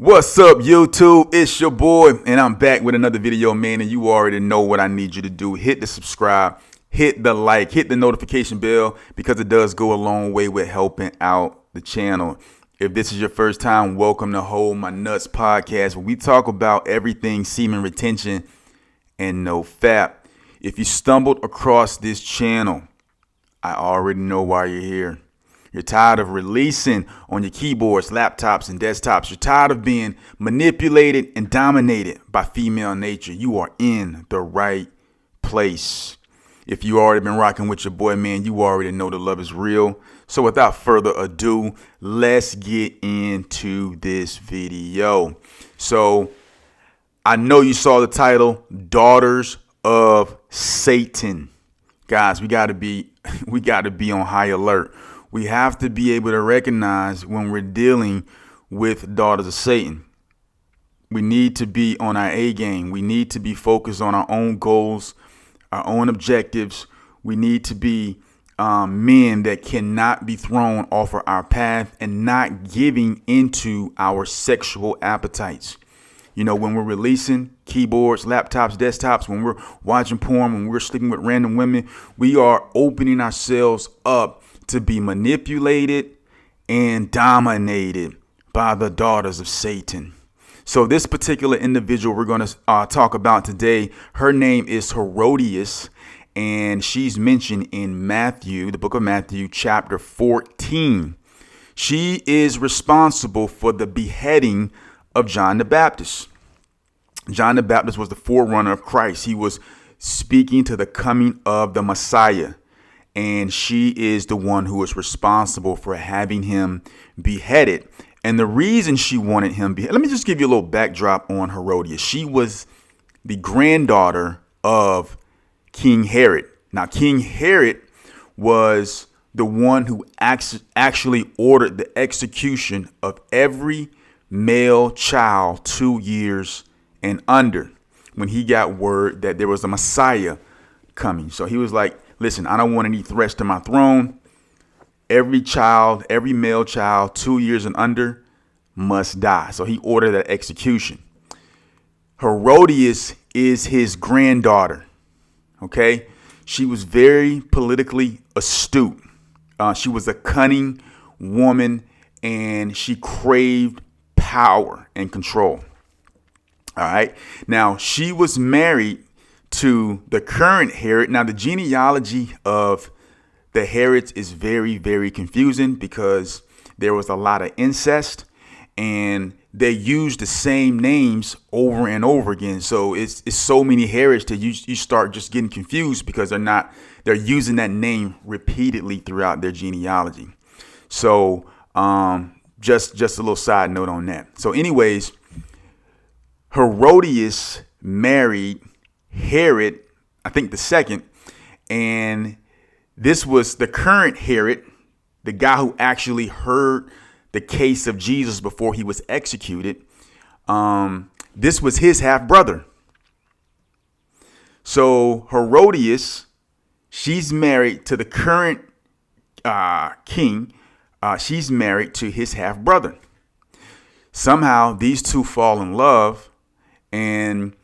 What's up, YouTube? It's your boy, and I'm back with another video, man. And you already know what I need you to do. Hit the subscribe, hit the like, hit the notification bell, because it does go a long way with helping out the channel. If this is your first time, welcome to Hold My Nuts podcast, where we talk about everything semen retention and no fap. If you stumbled across this channel, I already know why you're here. You're tired of releasing on your keyboards, laptops, and desktops. You're tired of being manipulated and dominated by female nature. You are in the right place. If you already been rocking with your boy, man, you already know the love is real. So without further ado, let's get into this video. So I know you saw the title, Daughters of Satan. Guys, we gotta be on high alert. We have to be able to recognize when we're dealing with daughters of Satan. We need to be on our A game. We need to be focused on our own goals, our own objectives. We need to be men that cannot be thrown off of our path and not giving into our sexual appetites. You know, when we're releasing keyboards, laptops, desktops, when we're watching porn, when we're sleeping with random women, we are opening ourselves up to be manipulated and dominated by the daughters of Satan. So this particular individual we're going to talk about today, her name is Herodias, and she's mentioned in Matthew, the book of Matthew, chapter 14. She is responsible for the beheading of John the Baptist. John the Baptist was the forerunner of Christ. He was speaking to the coming of the Messiah. And she is the one who is responsible for having him beheaded. And the reason she wanted him beheaded, let me just give you a little backdrop on Herodias. She was the granddaughter of King Herod. Now, King Herod was the one who actually ordered the execution of every male child 2 years and under when he got word that there was a Messiah coming. So he was like, listen, I don't want any threats to my throne. Every child, every male child 2 years and under must die. So he ordered that execution. Herodias is his granddaughter. Okay. She was very politically astute. She was a cunning woman, and she craved power and control. All right. Now, she was married to the current Herod. Now, the genealogy of the Herods is very, very confusing because there was a lot of incest and they used the same names over and over again. So it's so many Herods that you start just getting confused because they're using that name repeatedly throughout their genealogy. So just a little side note on that. So anyways, Herodias married Herod, I think the second, and this was the current Herod, the guy who actually heard the case of Jesus before he was executed. This was his half brother. So Herodias, she's married to the current king. She's married to his half brother. Somehow these two fall in love, and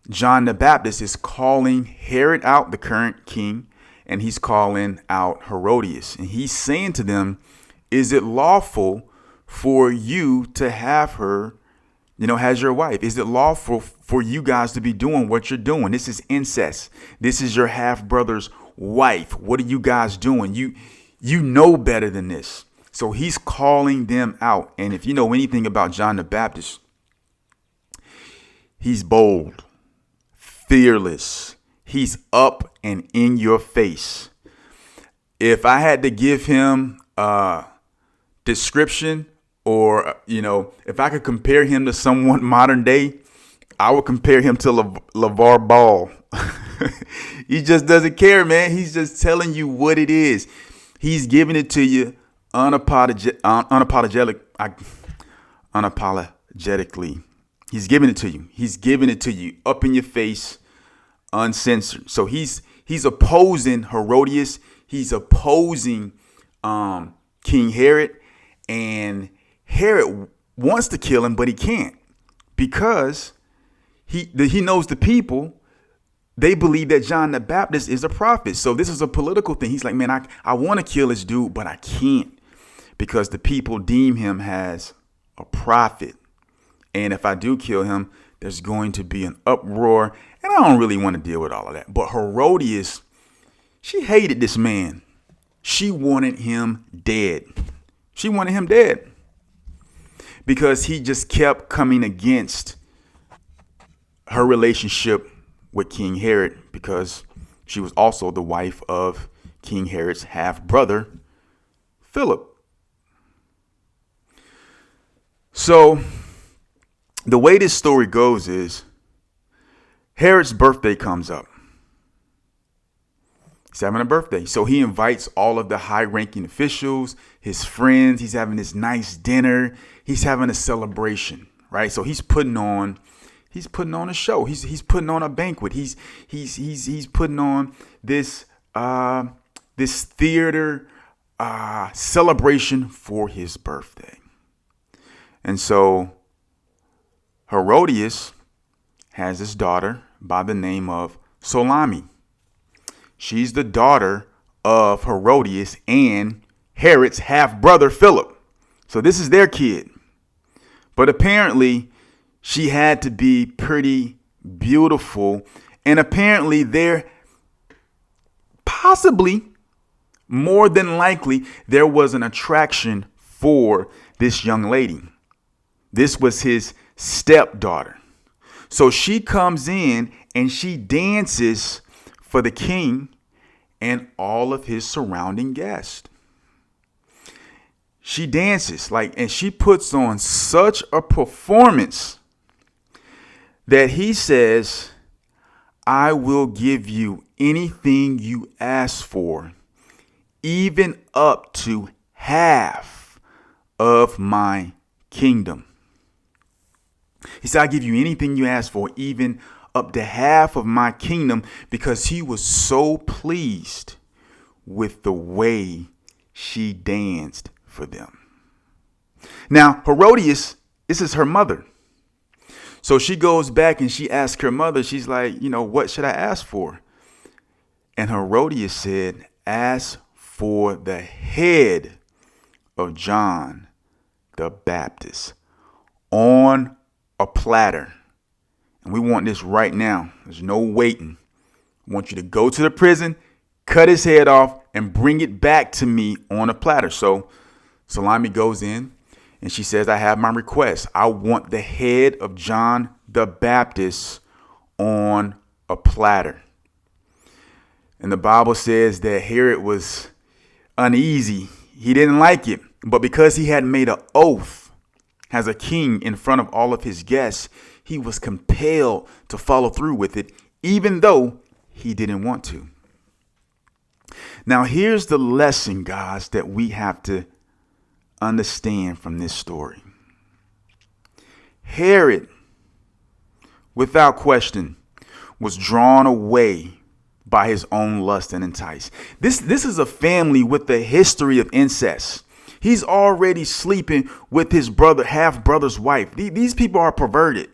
John the Baptist is calling Herod out, the current king, and he's calling out Herodias. And he's saying to them, is it lawful for you to have her, as your wife? Is it lawful for you guys to be doing what you're doing? This is incest. This is your half brother's wife. What are you guys doing? You know better than this. So he's calling them out. And if you know anything about John the Baptist, he's bold, fearless. He's up and in your face. If I had to give him a description, or, if I could compare him to someone modern day, I would compare him to LeVar Ball. He just doesn't care, man. He's just telling you what it is. He's giving it to you unapologetically. He's giving it to you. He's giving it to you up in your face, uncensored. So he's opposing Herodias. He's opposing King Herod, and Herod wants to kill him, but he can't because he knows the people. They believe that John the Baptist is a prophet. So this is a political thing. He's like, man, I want to kill this dude, but I can't because the people deem him as a prophet. And if I do kill him, there's going to be an uproar. And I don't really want to deal with all of that. But Herodias, she hated this man. She wanted him dead. She wanted him dead because he just kept coming against her relationship with King Herod, because she was also the wife of King Herod's half brother, Philip. So the way this story goes is Herod's birthday comes up. He's having a birthday. So he invites all of the high ranking officials, his friends. He's having this nice dinner. He's having a celebration, right? So he's putting on a show. He's putting on a banquet. He's putting on this this theater celebration for his birthday. And so Herodias has this daughter by the name of Salome. She's the daughter of Herodias and Herod's half brother Philip. So this is their kid. But apparently she had to be pretty beautiful. And apparently possibly, more than likely, there was an attraction for this young lady. This was his stepdaughter. So she comes in and she dances for the king and all of his surrounding guests. She dances and she puts on such a performance that he says, I will give you anything you ask for, even up to half of my kingdom. He said, I'll give you anything you ask for, even up to half of my kingdom, because he was so pleased with the way she danced for them. Now, Herodias, this is her mother. So she goes back and she asks her mother, she's like, what should I ask for? And Herodias said, ask for the head of John the Baptist on a platter. And we want this right now. There's no waiting. I want you to go to the prison, cut his head off, and bring it back to me on a platter. So Salome goes in and she says, I have my request. I want the head of John the Baptist on a platter. And the Bible says that Herod was uneasy. He didn't like it. But because he had made an oath as a king in front of all of his guests, he was compelled to follow through with it, even though he didn't want to. Now, here's the lesson, guys, that we have to understand from this story. Herod, without question, was drawn away by his own lust and enticed. This is a family with a history of incest. He's already sleeping with his half brother's wife. These people are perverted.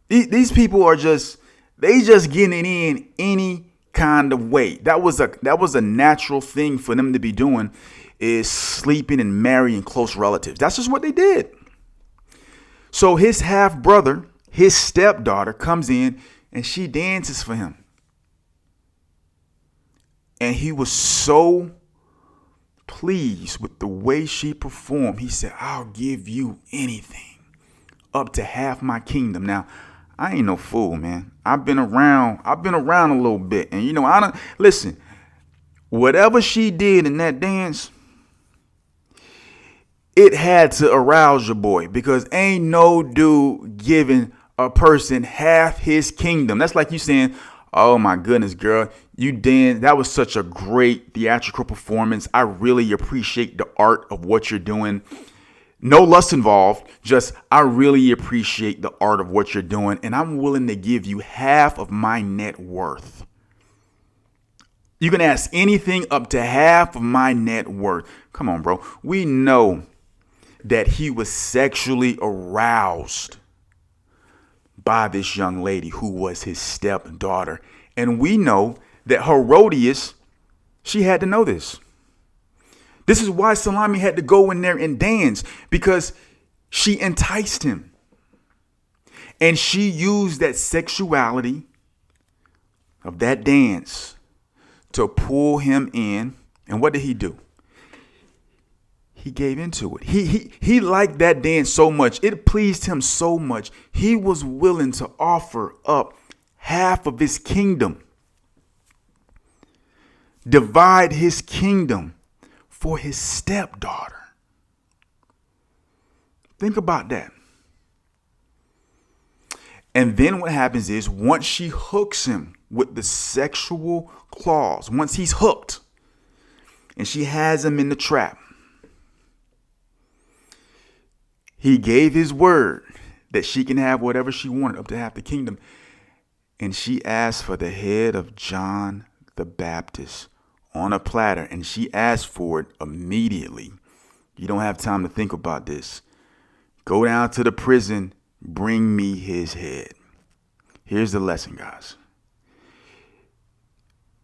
These people are just getting it in any kind of way. That was a natural thing for them to be doing, is sleeping and marrying close relatives. That's just what they did. So his half brother, his stepdaughter, comes in and she dances for him. And he was so pleased with the way she performed. He said, I'll give you anything up to half my kingdom. Now, I ain't no fool, man. I've been around a little bit. And I don't listen, whatever she did in that dance, it had to arouse your boy, because ain't no dude giving a person half his kingdom. That's like you saying, oh my goodness, girl, you danced. That was such a great theatrical performance. I really appreciate the art of what you're doing. No lust involved. Just, I really appreciate the art of what you're doing. And I'm willing to give you half of my net worth. You can ask anything up to half of my net worth. Come on, bro. We know that he was sexually aroused by this young lady who was his stepdaughter. And we know that Herodias, she had to know this. This is why Salami had to go in there and dance, because she enticed him. And she used that sexuality of that dance to pull him in. And what did he do? He gave into it. He liked that dance so much. It pleased him so much. He was willing to offer up half of his kingdom. Divide his kingdom for his stepdaughter. Think about that. And then what happens is, once she hooks him with the sexual clause, once he's hooked and she has him in the trap, he gave his word that she can have whatever she wanted, up to half the kingdom. And she asked for the head of John the Baptist on a platter, and she asked for it immediately. You don't have time to think about this. Go down to the prison, bring me his head. Here's the lesson, guys.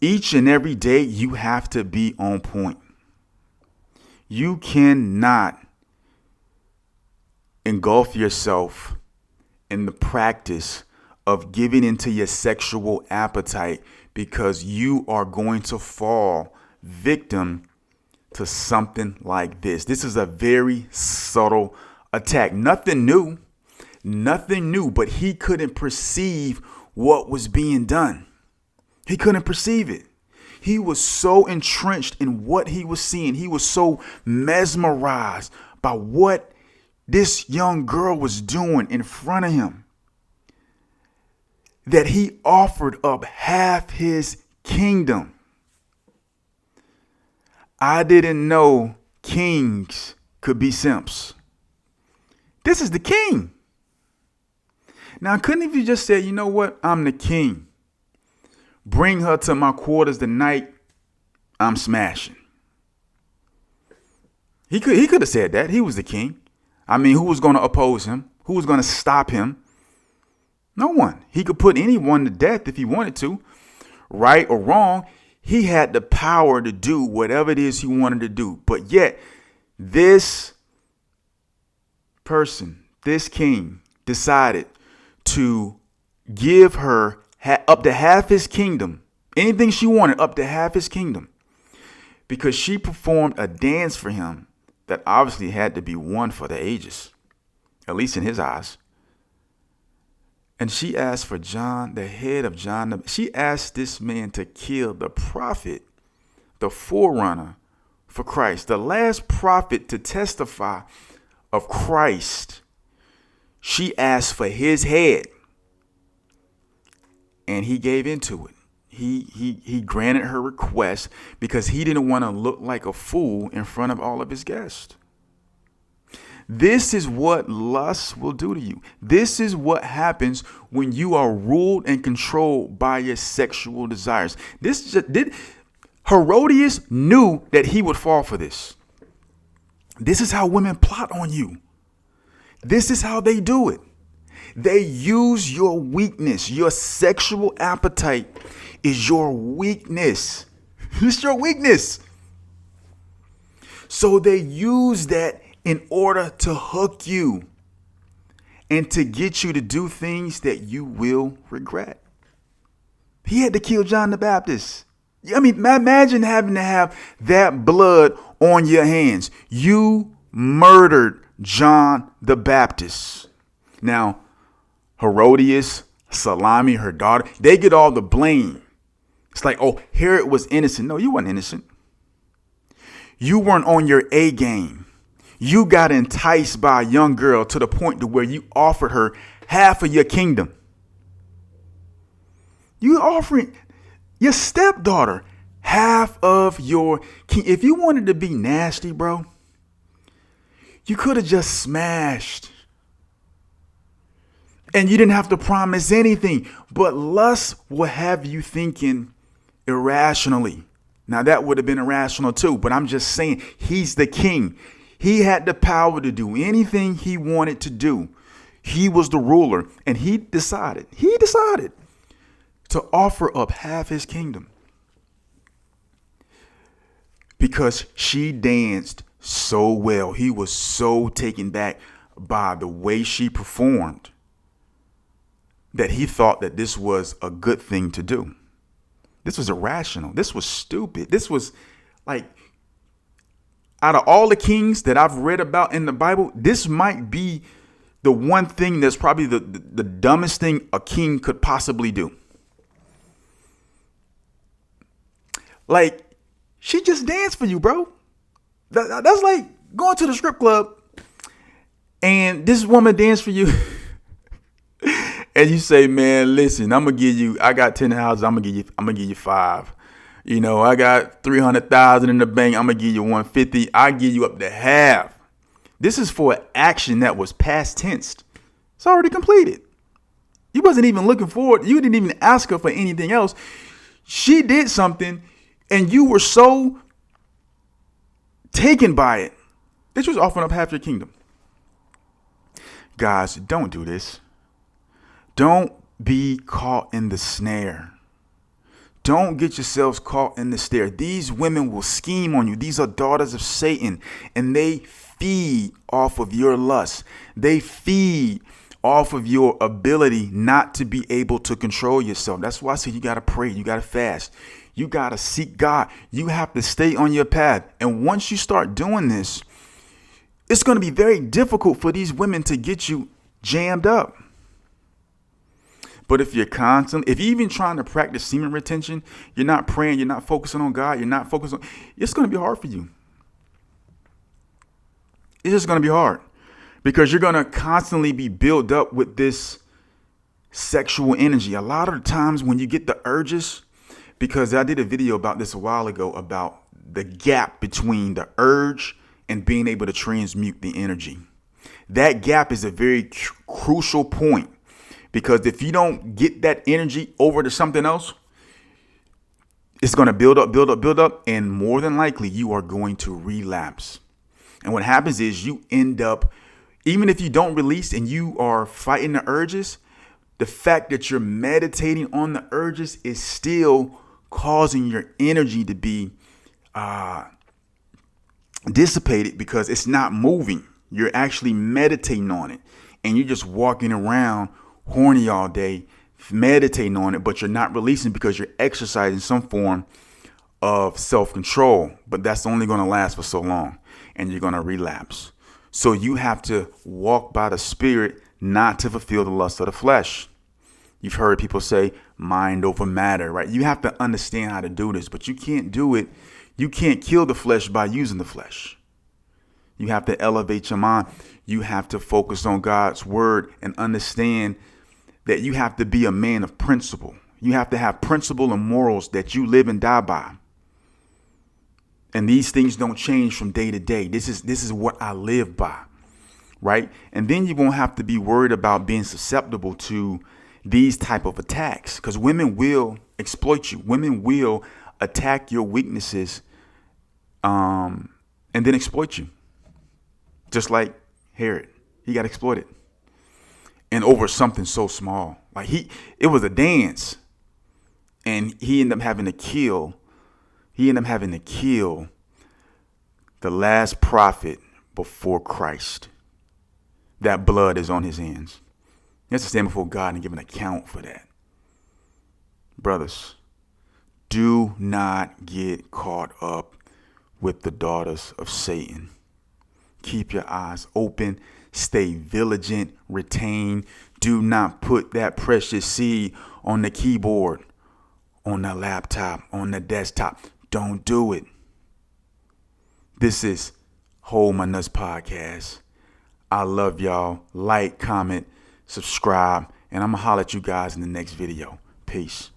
Each and every day, you have to be on point. You cannot engulf yourself in the practice of giving into your sexual appetite, because you are going to fall victim to something like this. This is a very subtle attack. Nothing new, but he couldn't perceive what was being done. He couldn't perceive it. He was so entrenched in what he was seeing. He was so mesmerized by what this young girl was doing in front of him that he offered up half his kingdom. I didn't know kings could be simps. This is the king. Now, couldn't he just say, you know what? I'm the king. Bring her to my quarters tonight. I'm smashing. He could have said that. He was the king. I mean, who was going to oppose him? Who was going to stop him? No one. He could put anyone to death if he wanted to. Right or wrong, he had the power to do whatever it is he wanted to do. But yet, this person, this king, decided to give her up to half his kingdom. Anything she wanted, up to half his kingdom. Because she performed a dance for him that obviously had to be one for the ages, at least in his eyes. And she asked for John, the head of John. She asked this man to kill the prophet, the forerunner for Christ, the last prophet to testify of Christ. She asked for his head, and he gave into it. He granted her request because he didn't want to look like a fool in front of all of his guests. This is what lust will do to you. This is what happens when you are ruled and controlled by your sexual desires. Herodias knew that he would fall for this. This is how women plot on you. This is how they do it. They use your weakness. Your sexual appetite is your weakness. It's your weakness. So they use that in order to hook you and to get you to do things that you will regret. He had to kill John the Baptist. I mean, imagine having to have that blood on your hands. You murdered John the Baptist. Now, Herodias, Salami, her daughter, they get all the blame. It's like, oh, Herod was innocent. No, you weren't innocent. You weren't on your A game. You got enticed by a young girl to the point to where you offered her half of your kingdom. You offering your stepdaughter half of your kingdom. If you wanted to be nasty, bro, you could have just smashed. And you didn't have to promise anything. But lust will have you thinking irrationally. Now, that would have been irrational too. But I'm just saying, he's the king. He had the power to do anything he wanted to do. He was the ruler, and he decided to offer up half his kingdom because she danced so well. He was so taken back by the way she performed that he thought that this was a good thing to do. This was irrational. This was stupid. This was like, out of all the kings that I've read about in the Bible, this might be the one thing that's probably the dumbest thing a king could possibly do. Like, she just danced for you, bro. That's like going to the strip club and this woman danced for you. And you say, man, listen, I got 10 houses. I'm gonna give you 5. You know, I got 300,000 in the bank. I'm gonna give you 150. I give you up to half. This is for an action that was past tense. It's already completed. You wasn't even looking forward. You didn't even ask her for anything else. She did something and you were so taken by it that you was offering up half your kingdom. Guys, don't do this. Don't be caught in the snare. Don't get yourselves caught in the snare. These women will scheme on you. These are daughters of Satan, and they feed off of your lust. They feed off of your ability not to be able to control yourself. That's why I say you got to pray. You got to fast. You got to seek God. You have to stay on your path. And once you start doing this, it's going to be very difficult for these women to get you jammed up. But if you're even trying to practice semen retention, you're not praying, you're not focusing on God, it's going to be hard for you. It's just going to be hard because you're going to constantly be built up with this sexual energy. A lot of the times when you get the urges, because I did a video about this a while ago about the gap between the urge and being able to transmute the energy. That gap is a very crucial point. Because if you don't get that energy over to something else, it's going to build up. And more than likely, you are going to relapse. And what happens is you end up, even if you don't release and you are fighting the urges, the fact that you're meditating on the urges is still causing your energy to be dissipated because it's not moving. You're actually meditating on it. And you're just walking around horny all day, meditating on it, but you're not releasing because you're exercising some form of self-control. But that's only going to last for so long and you're going to relapse. So you have to walk by the Spirit, not to fulfill the lust of the flesh. You've heard people say mind over matter, right? You have to understand how to do this, but you can't do it. You can't kill the flesh by using the flesh. You have to elevate your mind. You have to focus on God's word and understand that you have to be a man of principle. You have to have principle and morals that you live and die by. And these things don't change from day to day. This is what I live by, right? And then you won't have to be worried about being susceptible to these type of attacks because women will exploit you. Women will attack your weaknesses and then exploit you. Just like Herod, he got exploited. And over something so small, like it was a dance, and he ended up having to kill. He ended up having to kill the last prophet before Christ. That blood is on his hands. He has to stand before God and give an account for that. Brothers, do not get caught up with the daughters of Satan. Keep your eyes open. Stay vigilant, retain. Do not put that precious seed on the keyboard, on the laptop, on the desktop. Don't do it. This is Hold My Nuts Podcast. I love y'all. Like, comment, subscribe, and I'm going to holler at you guys in the next video. Peace.